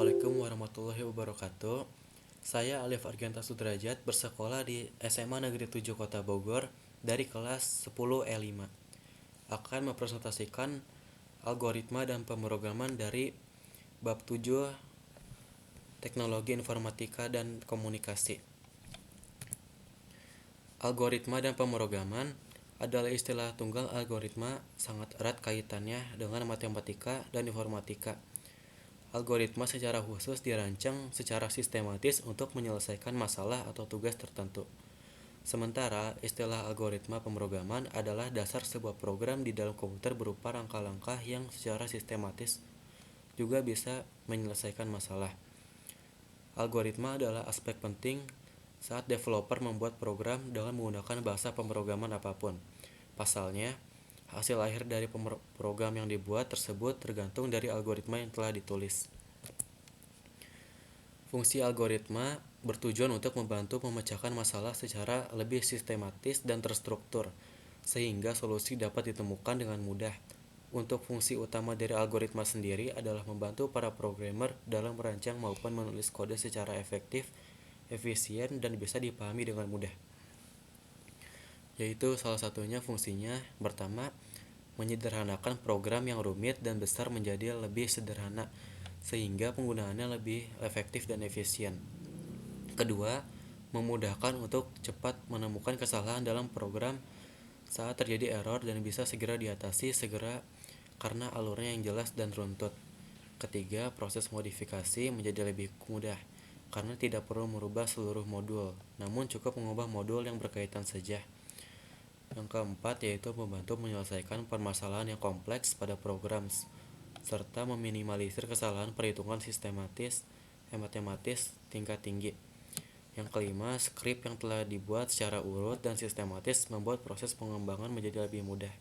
Assalamualaikum warahmatullahi wabarakatuh. Saya Alif Arganta Sudrajat, bersekolah di SMA Negeri 7 Kota Bogor dari kelas 10 E5. Akan mempresentasikan algoritma dan pemrograman dari bab 7 Teknologi Informatika dan Komunikasi. Algoritma dan pemrograman adalah istilah tunggal. Algoritma sangat erat kaitannya dengan matematika dan informatika. Algoritma secara khusus dirancang secara sistematis untuk menyelesaikan masalah atau tugas tertentu. Sementara istilah algoritma pemrograman adalah dasar sebuah program di dalam komputer berupa langkah-langkah yang secara sistematis juga bisa menyelesaikan masalah. Algoritma adalah aspek penting saat developer membuat program dengan menggunakan bahasa pemrograman apapun. Pasalnya, hasil akhir dari program yang dibuat tersebut tergantung dari algoritma yang telah ditulis. Fungsi algoritma bertujuan untuk membantu memecahkan masalah secara lebih sistematis dan terstruktur, sehingga solusi dapat ditemukan dengan mudah. Untuk fungsi utama dari algoritma sendiri adalah membantu para programmer dalam merancang maupun menulis kode secara efektif, efisien, dan bisa dipahami dengan mudah. Yaitu salah satunya fungsinya pertama, menyederhanakan program yang rumit dan besar menjadi lebih sederhana sehingga penggunaannya lebih efektif dan efisien. Kedua, memudahkan untuk cepat menemukan kesalahan dalam program saat terjadi error dan bisa segera diatasi karena alurnya yang jelas dan runtut. Ketiga, proses modifikasi menjadi lebih mudah karena tidak perlu merubah seluruh modul, namun cukup mengubah modul yang berkaitan saja. Yang keempat yaitu membantu menyelesaikan permasalahan yang kompleks pada program serta meminimalisir kesalahan perhitungan matematis tingkat tinggi. Yang kelima, skrip yang telah dibuat secara urut dan sistematis membuat proses pengembangan menjadi lebih mudah.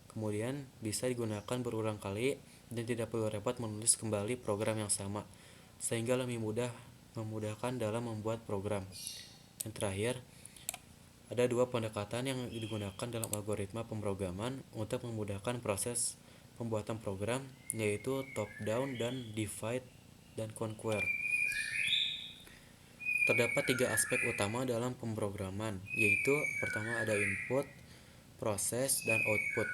Kemudian bisa digunakan berulang kali dan tidak perlu repot menulis kembali program yang sama, sehingga lebih memudahkan dalam membuat program. Yang terakhir, ada dua pendekatan yang digunakan dalam algoritma pemrograman untuk memudahkan proses pembuatan program, yaitu top-down dan divide dan conquer. Terdapat tiga aspek utama dalam pemrograman, yaitu pertama ada input, proses, dan output.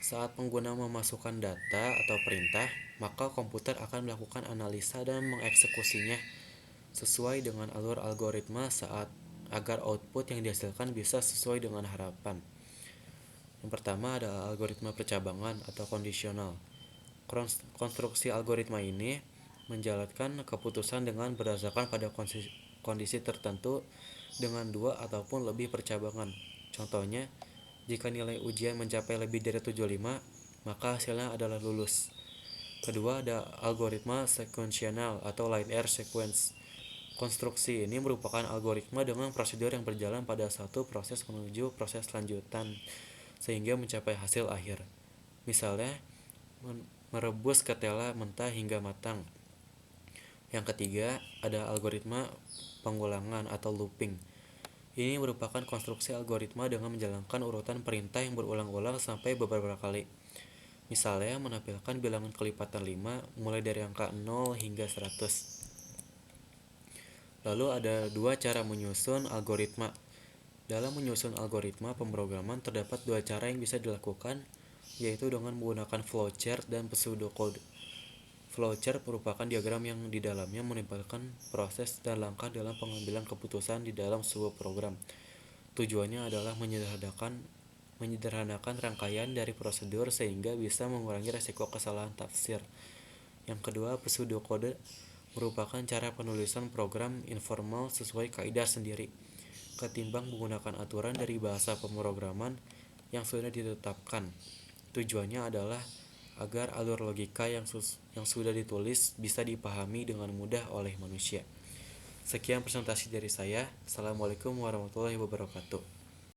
Saat pengguna memasukkan data atau perintah, maka komputer akan melakukan analisa dan mengeksekusinya sesuai dengan alur algoritma agar output yang dihasilkan bisa sesuai dengan harapan. Yang pertama adalah algoritma percabangan atau kondisional. Konstruksi algoritma ini menjalankan keputusan dengan berdasarkan pada kondisi tertentu dengan dua ataupun lebih percabangan. Contohnya, jika nilai ujian mencapai lebih dari 75, maka hasilnya adalah lulus. Kedua ada algoritma sekuensial atau linear sequence. Konstruksi ini merupakan algoritma dengan prosedur yang berjalan pada satu proses menuju proses lanjutan sehingga mencapai hasil akhir. Misalnya, merebus ketela mentah hingga matang. Yang ketiga, ada algoritma pengulangan atau looping. Ini merupakan konstruksi algoritma dengan menjalankan urutan perintah yang berulang-ulang sampai beberapa kali. Misalnya, menampilkan bilangan kelipatan 5 mulai dari angka 0 hingga 100. Lalu ada dua cara menyusun algoritma. Dalam menyusun algoritma pemrograman terdapat dua cara yang bisa dilakukan, yaitu dengan menggunakan flowchart dan pseudocode. Flowchart merupakan diagram yang di dalamnya menimpalkan proses dan langkah dalam pengambilan keputusan di dalam sebuah program. Tujuannya adalah menyederhanakan rangkaian dari prosedur sehingga bisa mengurangi risiko kesalahan tafsir. Yang kedua, pseudocode merupakan cara penulisan program informal sesuai kaidah sendiri, ketimbang menggunakan aturan dari bahasa pemrograman yang sudah ditetapkan. Tujuannya adalah agar alur logika yang sudah ditulis bisa dipahami dengan mudah oleh manusia. Sekian presentasi dari saya. Assalamualaikum warahmatullahi wabarakatuh.